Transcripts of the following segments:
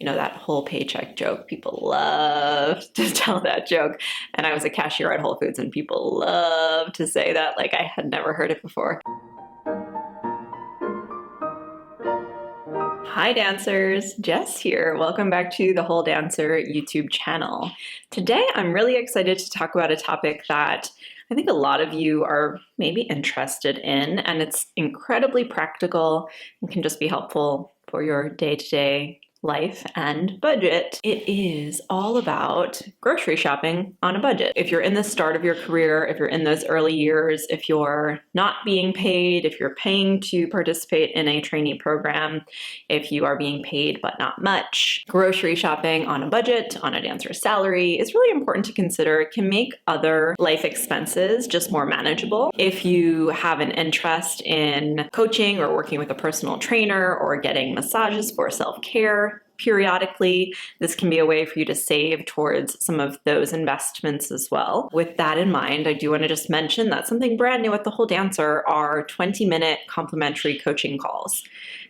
That whole paycheck joke. People love to tell that joke. And I was a cashier at Whole Foods and people love to say that like I had never heard it before. Hi dancers, Jess here. Welcome back to the Whole Dancer YouTube channel. Today I'm really excited to talk about a topic that I think a lot of you are maybe interested in, and it's incredibly practical and can just be helpful for your day-to-day life and budget. It is all about grocery shopping on a budget. If you're in the start of your career, if you're in those early years, if you're not being paid, if you're paying to participate in a trainee program, if you are being paid but not much, grocery shopping on a budget, on a dancer's salary is really important to consider. It can make other life expenses just more manageable. If you have an interest in coaching or working with a personal trainer or getting massages for self-care, periodically, this can be a way for you to save towards some of those investments as well. With that in mind, I do want to just mention that something brand new at The Whole Dancer are 20-minute complimentary coaching calls.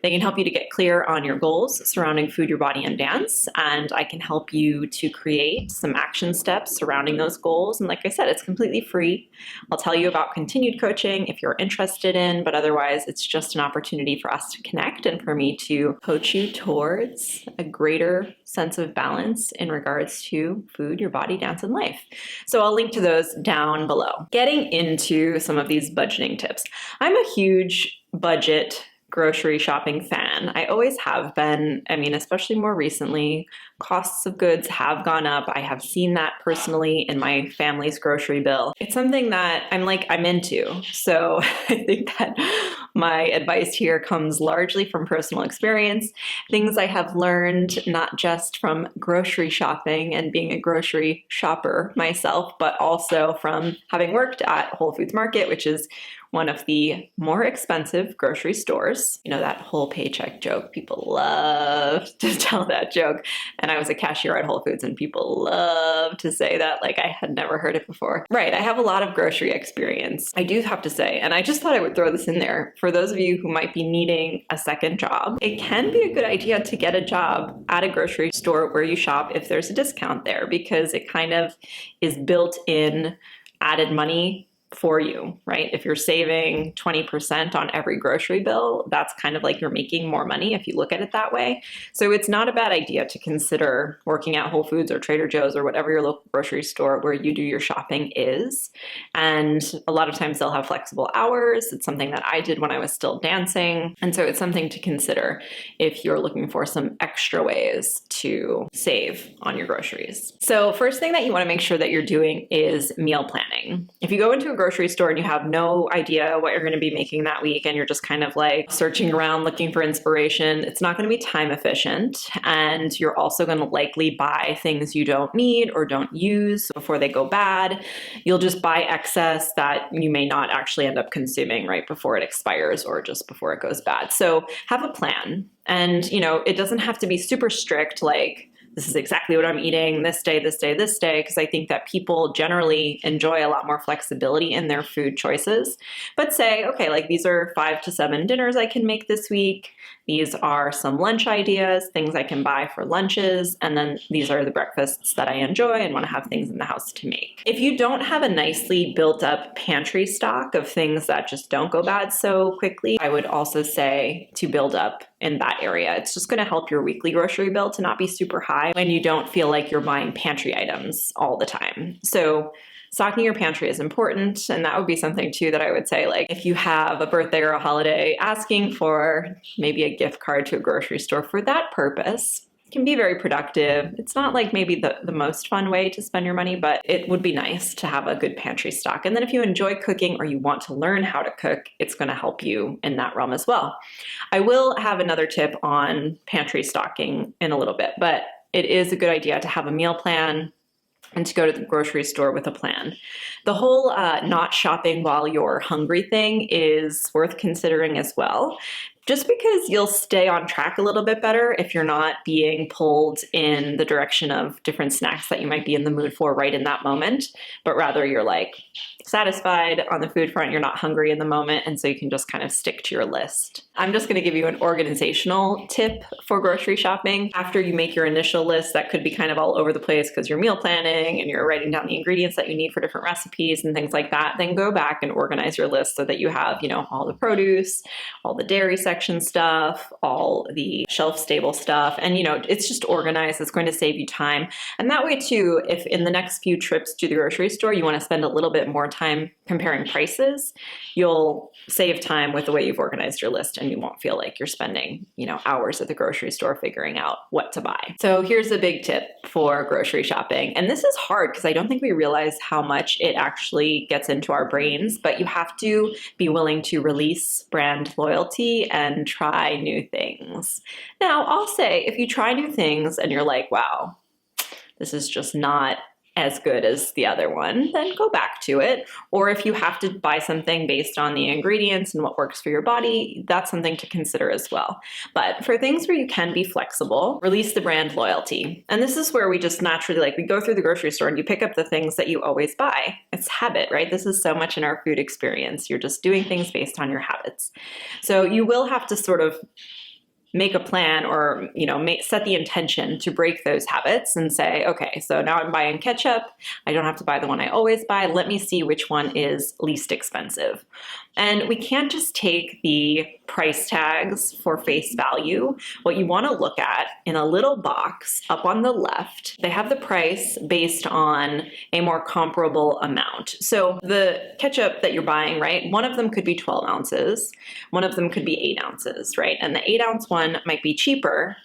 They can help you to get clear on your goals surrounding food, your body, and dance, and I can help you to create some action steps surrounding those goals. And like I said, it's completely free. I'll tell you about continued coaching if you're interested in, but otherwise it's just an opportunity for us to connect and for me to coach you towards a greater sense of balance in regards to food, your body, dance, and life. So I'll link to those down below. Getting into some of these budgeting tips. I'm a huge budget grocery shopping fan. I always have been. I mean, especially more recently, costs of goods have gone up. I have seen that personally in my family's grocery bill. It's something that I'm into. So I think that my advice here comes largely from personal experience, things I have learned not just from grocery shopping and being a grocery shopper myself, but also from having worked at Whole Foods Market, which is one of the more expensive grocery stores. That whole paycheck joke. People love to tell that joke. And I was a cashier at Whole Foods and people love to say that like I had never heard it before. Right, I have a lot of grocery experience. I do have to say, and I just thought I would throw this in there, for those of you who might be needing a second job, it can be a good idea to get a job at a grocery store where you shop if there's a discount there, because it kind of is built in added money for you, right? If you're saving 20% on every grocery bill, that's kind of like you're making more money if you look at it that way. So it's not a bad idea to consider working at Whole Foods or Trader Joe's or whatever your local grocery store where you do your shopping is. And a lot of times they'll have flexible hours. It's something that I did when I was still dancing. And so it's something to consider if you're looking for some extra ways to save on your groceries. So first thing that you want to make sure that you're doing is meal planning. If you go into a grocery store and you have no idea what you're going to be making that week and you're just kind of like searching around looking for inspiration, it's not going to be time efficient, and you're also going to likely buy things you don't need or don't use before they go bad. You'll just buy excess that you may not actually end up consuming right before it expires or just before it goes bad. So have a plan, and it doesn't have to be super strict, like this is exactly what I'm eating this day, this day, this day, because I think that people generally enjoy a lot more flexibility in their food choices. But say, okay, like these are 5 to 7 dinners I can make this week. These are some lunch ideas, things I can buy for lunches. And then these are the breakfasts that I enjoy and want to have things in the house to make. If you don't have a nicely built up pantry stock of things that just don't go bad so quickly, I would also say to build up in that area. It's just going to help your weekly grocery bill to not be super high when you don't feel like you're buying pantry items all the time. So stocking your pantry is important, and that would be something too that I would say, like if you have a birthday or a holiday, asking for maybe a gift card to a grocery store for that purpose can be very productive. It's not like maybe the most fun way to spend your money, but it would be nice to have a good pantry stock. And then if you enjoy cooking or you want to learn how to cook, it's going to help you in that realm as well. I will have another tip on pantry stocking in a little bit, but it is a good idea to have a meal plan and to go to the grocery store with a plan. The whole not shopping while you're hungry thing is worth considering as well. just because you'll stay on track a little bit better if you're not being pulled in the direction of different snacks that you might be in the mood for right in that moment, but rather you're like satisfied on the food front, you're not hungry in the moment, and so you can just kind of stick to your list. I'm just going to give you an organizational tip for grocery shopping. After you make your initial list, that could be kind of all over the place because you're meal planning and you're writing down the ingredients that you need for different recipes and things like that. Then go back and organize your list so that you have, all the produce, all the dairy section stuff, all the shelf stable stuff, and it's just organized. It's going to save you time. And that way too, if in the next few trips to the grocery store you want to spend a little bit more time comparing prices, you'll save time with the way you've organized your list, and you won't feel like you're spending, hours at the grocery store figuring out what to buy. So here's a big tip for grocery shopping. And this is hard because I don't think we realize how much it actually gets into our brains, but you have to be willing to release brand loyalty and try new things. Now, I'll say if you try new things and you're like, wow, this is just not as good as the other one, then go back to it. Or if you have to buy something based on the ingredients and what works for your body, that's something to consider as well. But for things where you can be flexible, release the brand loyalty. And this is where we just naturally, we go through the grocery store and you pick up the things that you always buy. It's habit, right? This is so much in our food experience. You're just doing things based on your habits. So you will have to sort of make a plan or, set the intention to break those habits and say, okay, so now I'm buying ketchup. I don't have to buy the one I always buy. Let me see which one is least expensive. And we can't just take the price tags for face value. What you want to look at in a little box up on the left, they have the price based on a more comparable amount. So the ketchup that you're buying, right? One of them could be 12 ounces. One of them could be 8 ounces, right? And the 8 ounce one might be cheaper,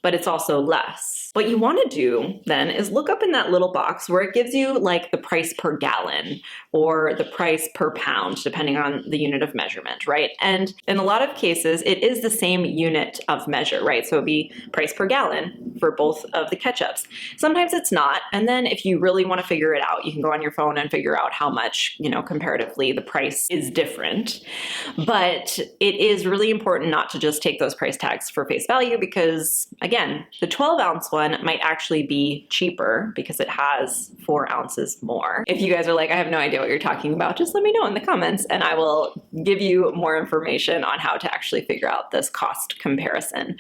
but it's also less. What you want to do then is look up in that little box where it gives you the price per gallon or the price per pound, depending on the unit of measurement, right? And in a lot of cases, it is the same unit of measure, right? So it'd be price per gallon for both of the ketchups. Sometimes it's not. And then if you really want to figure it out, you can go on your phone and figure out how much, comparatively the price is different. But it is really important not to just take those price tags for face value because, again, the 12 ounce one might actually be cheaper because it has 4 ounces more. If you guys are like, I have no idea what you're talking about, just let me know in the comments and I will give you more information on how to actually figure out this cost comparison.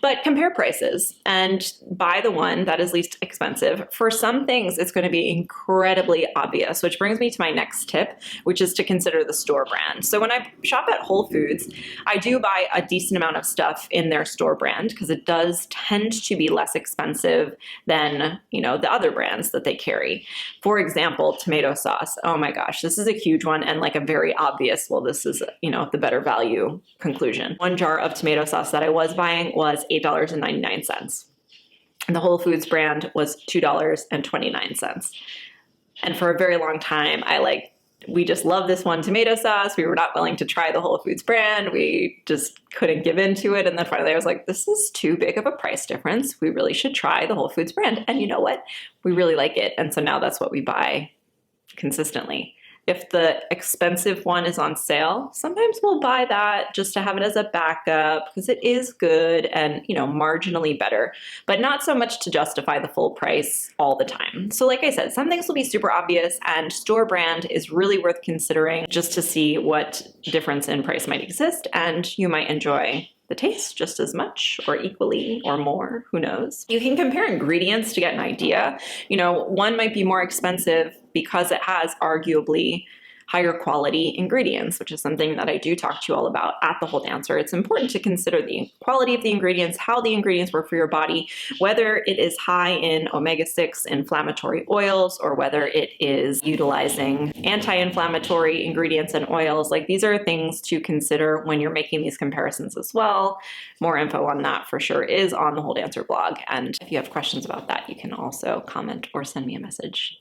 But compare prices and buy the one that is least expensive. For some things, it's going to be incredibly obvious, which brings me to my next tip, which is to consider the store brand. So when I shop at Whole Foods, I do buy a decent amount of stuff in their store brand because it does tend to be less expensive than, the other brands that they carry. For example, tomato sauce. Oh my gosh, this is a huge one and a very obvious, well, this is, the better value conclusion. One jar of tomato sauce that I was buying was $8.99. And the Whole Foods brand was $2.29. And for a very long time, we just love this one tomato sauce. We were not willing to try the Whole Foods brand. We just couldn't give into it. And then finally I was like, this is too big of a price difference. We really should try the Whole Foods brand. And you know what? We really like it. And so now that's what we buy consistently. If the expensive one is on sale, sometimes we'll buy that just to have it as a backup because it is good and, marginally better, but not so much to justify the full price all the time. So like I said, some things will be super obvious and store brand is really worth considering just to see what difference in price might exist and you might enjoy the taste just as much or equally or more, who knows. You can compare ingredients to get an idea. One might be more expensive because it has arguably higher quality ingredients, which is something that I do talk to you all about at The Whole Dancer. It's important to consider the quality of the ingredients, how the ingredients work for your body, whether it is high in omega-6 inflammatory oils or whether it is utilizing anti-inflammatory ingredients and oils. These are things to consider when you're making these comparisons as well. More info on that for sure is on the Whole Dancer blog. And if you have questions about that, you can also comment or send me a message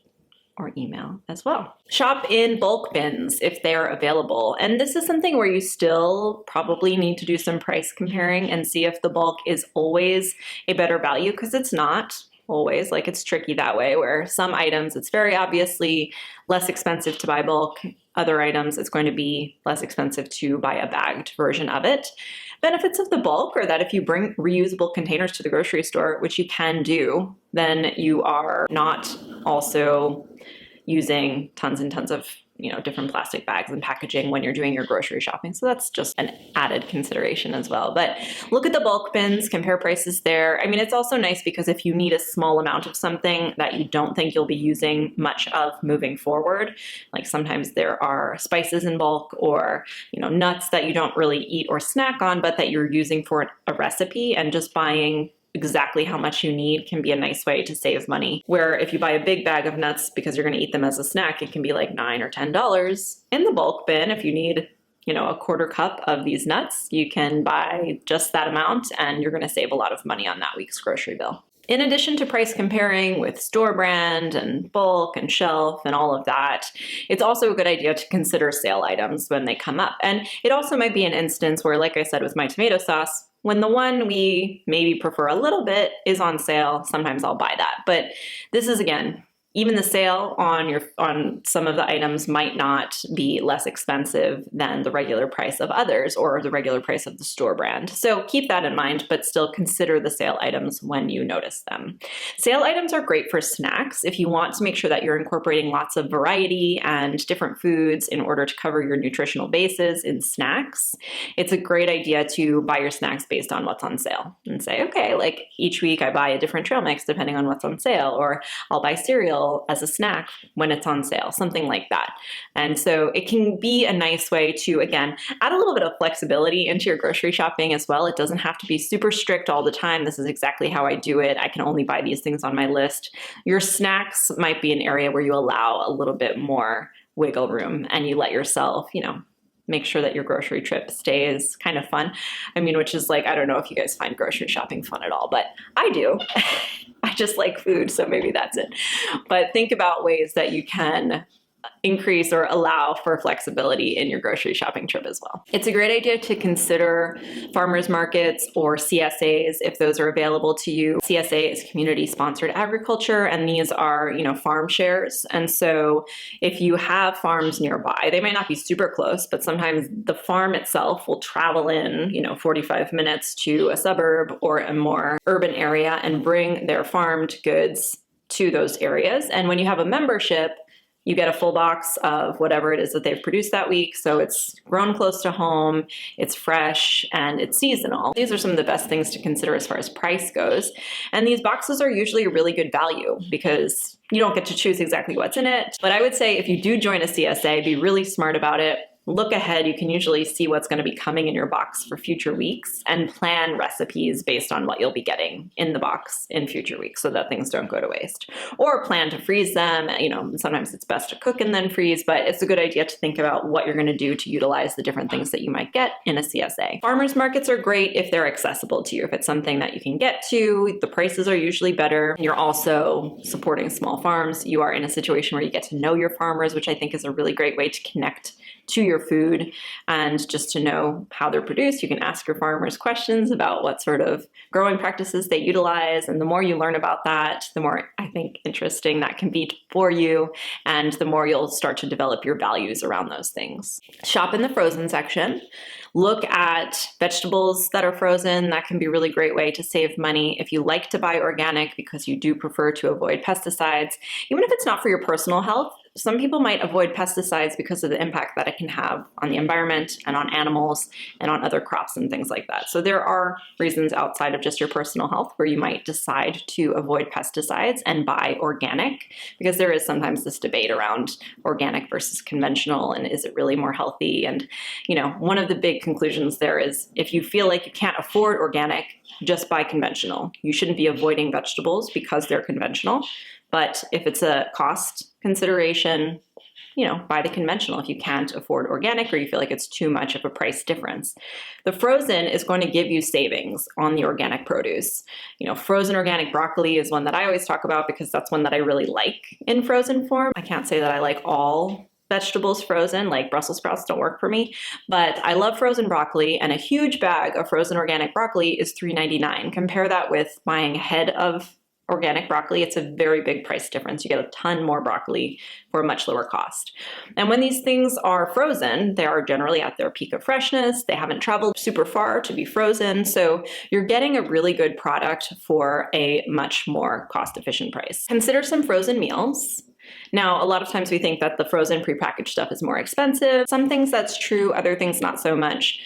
or email as well. Shop in bulk bins if they're available. And this is something where you still probably need to do some price comparing and see if the bulk is always a better value, because it's not always. It's tricky that way where some items, it's very obviously less expensive to buy bulk. other items, it's going to be less expensive to buy a bagged version of it. Benefits of the bulk are that if you bring reusable containers to the grocery store, which you can do, then you are not also using tons and tons of different plastic bags and packaging when you're doing your grocery shopping. So that's just an added consideration as well. But look at the bulk bins, compare prices there. I mean, it's also nice because if you need a small amount of something that you don't think you'll be using much of moving forward, like sometimes there are spices in bulk or nuts that you don't really eat or snack on, but that you're using for a recipe, and just buying exactly how much you need can be a nice way to save money. Where if you buy a big bag of nuts because you're going to eat them as a snack, it can be like $9 or $10. In the bulk bin, if you need a quarter cup of these nuts, you can buy just that amount and you're going to save a lot of money on that week's grocery bill. In addition to price comparing with store brand and bulk and shelf and all of that, it's also a good idea to consider sale items when they come up. And it also might be an instance where, like I said with my tomato sauce, when the one we maybe prefer a little bit is on sale, sometimes I'll buy that. But this is, again, even the sale on some of the items might not be less expensive than the regular price of others or the regular price of the store brand. So keep that in mind, but still consider the sale items when you notice them. Sale items are great for snacks if you want to make sure that you're incorporating lots of variety and different foods in order to cover your nutritional bases in snacks. It's a great idea to buy your snacks based on what's on sale and say, okay, like each week I buy a different trail mix depending on what's on sale, or I'll buy cereal as a snack when it's on sale, something like that. And so it can be a nice way to, again, add a little bit of flexibility into your grocery shopping as well. It doesn't have to be super strict all the time. This is exactly how I do it. I can only buy these things on my list. Your snacks might be an area where you allow a little bit more wiggle room and you let yourself, make sure that your grocery trip stays kind of fun. I mean, which is like, I don't know if you guys find grocery shopping fun at all, but I do. I just like food, so maybe that's it. But think about ways that you can increase or allow for flexibility in your grocery shopping trip as well. It's a great idea to consider farmers markets or CSAs if those are available to you. CSA is community sponsored agriculture, and these are, farm shares. And so if you have farms nearby, they might not be super close, but sometimes the farm itself will travel in, 45 minutes to a suburb or a more urban area and bring their farmed goods to those areas. And when you have a membership, you get a full box of whatever it is that they've produced that week. So it's grown close to home, it's fresh, and it's seasonal. These are some of the best things to consider as far as price goes. And these boxes are usually a really good value because you don't get to choose exactly what's in it. But I would say if you do join a CSA, be really smart about it. Look ahead. You can usually see what's going to be coming in your box for future weeks and plan recipes based on what you'll be getting in the box in future weeks so that things don't go to waste. Or plan to freeze them. Sometimes it's best to cook and then freeze, but it's a good idea to think about what you're going to do to utilize the different things that you might get in a CSA. Farmers markets are great if they're accessible to you. If it's something that you can get to, the prices are usually better. You're also supporting small farms. You are in a situation where you get to know your farmers, which I think is a really great way to connect to your food and just to know how they're produced. You can ask your farmers questions about what sort of growing practices they utilize. And the more you learn about that, the more I think interesting that can be for you. And the more you'll start to develop your values around those things. Shop in the frozen section. Look at vegetables that are frozen. That can be a really great way to save money. If you like to buy organic because you do prefer to avoid pesticides, even if it's not for your personal health, some people might avoid pesticides because of the impact that it can have on the environment and on animals and on other crops and things like that. So there are reasons outside of just your personal health where you might decide to avoid pesticides and buy organic, because there is sometimes this debate around organic versus conventional and is it really more healthy? And, one of the big conclusions there is if you feel like you can't afford organic, just buy conventional. You shouldn't be avoiding vegetables because they're conventional. But if it's a cost consideration, buy the conventional if you can't afford organic or you feel like it's too much of a price difference. The frozen is going to give you savings on the organic produce. Frozen organic broccoli is one that I always talk about because that's one that I really like in frozen form. I can't say that I like all vegetables frozen, like Brussels sprouts don't work for me, but I love frozen broccoli, and a huge bag of frozen organic broccoli is $3.99. Compare that with buying a head of organic broccoli, it's a very big price difference. You get a ton more broccoli for a much lower cost. And when these things are frozen, they are generally at their peak of freshness. They haven't traveled super far to be frozen. So you're getting a really good product for a much more cost-efficient price. Consider some frozen meals. Now, a lot of times we think that the frozen prepackaged stuff is more expensive. Some things that's true, other things not so much.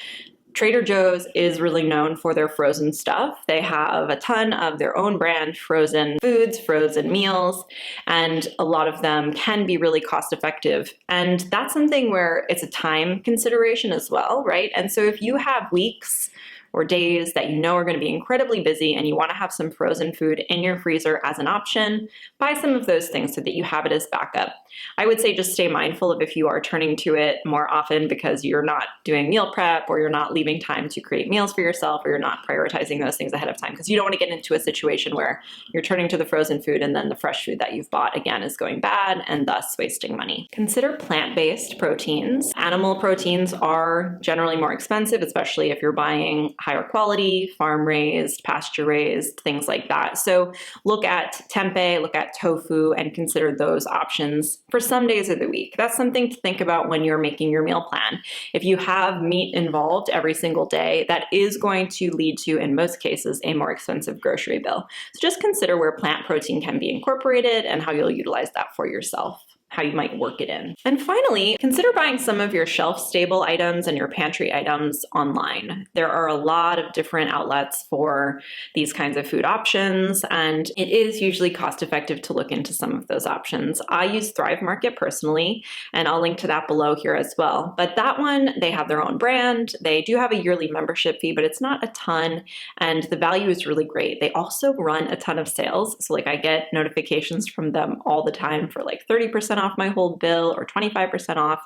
Trader Joe's is really known for their frozen stuff. They have a ton of their own brand frozen foods, frozen meals, and a lot of them can be really cost effective. And that's something where it's a time consideration as well, right? And so if you have weeks or days that you know are going to be incredibly busy and you want to have some frozen food in your freezer as an option, buy some of those things so that you have it as backup. I would say just stay mindful of if you are turning to it more often because you're not doing meal prep or you're not leaving time to create meals for yourself or you're not prioritizing those things ahead of time, because you don't want to get into a situation where you're turning to the frozen food and then the fresh food that you've bought again is going bad and thus wasting money. Consider plant-based proteins. Animal proteins are generally more expensive, especially if you're buying higher quality, farm-raised, pasture-raised, things like that. So look at tempeh, look at tofu, and consider those options for some days of the week. That's something to think about when you're making your meal plan. If you have meat involved every single day, that is going to lead to, in most cases, a more expensive grocery bill. So just consider where plant protein can be incorporated and how you'll utilize that for yourself, how you might work it in. And finally, consider buying some of your shelf-stable items and your pantry items online. There are a lot of different outlets for these kinds of food options, and it is usually cost-effective to look into some of those options. I use Thrive Market personally, and I'll link to that below here as well. But that one, they have their own brand. They do have a yearly membership fee, but it's not a ton, and the value is really great. They also run a ton of sales. So like I get notifications from them all the time for like 30% off my whole bill or 25% off.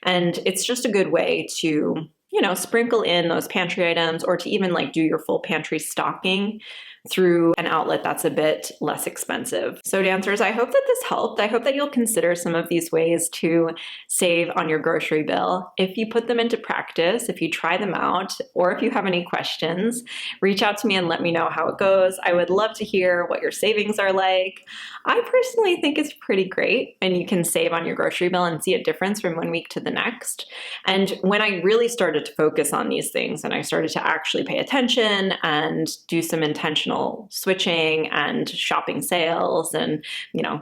And it's just a good way to, sprinkle in those pantry items or to even like do your full pantry stocking through an outlet that's a bit less expensive. So dancers, I hope that this helped. I hope that you'll consider some of these ways to save on your grocery bill. If you put them into practice, if you try them out, or if you have any questions, reach out to me and let me know how it goes. I would love to hear what your savings are like. I personally think it's pretty great, and you can save on your grocery bill and see a difference from one week to the next. And when I really started to focus on these things and I started to actually pay attention and do some intentional switching and shopping sales and,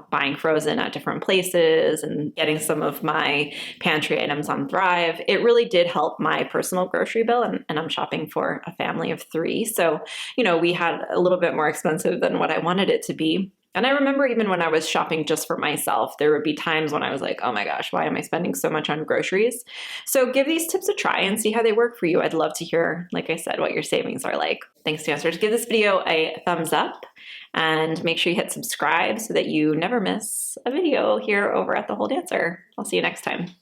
buying frozen at different places and getting some of my pantry items on Thrive, it really did help my personal grocery bill. And I'm shopping for a family of 3. So, we had a little bit more expensive than what I wanted it to be. And I remember even when I was shopping just for myself, there would be times when I was like, oh my gosh, why am I spending so much on groceries? So give these tips a try and see how they work for you. I'd love to hear, like I said, what your savings are like. Thanks, dancers. Give this video a thumbs up and make sure you hit subscribe so that you never miss a video here over at The Whole Dancer. I'll see you next time.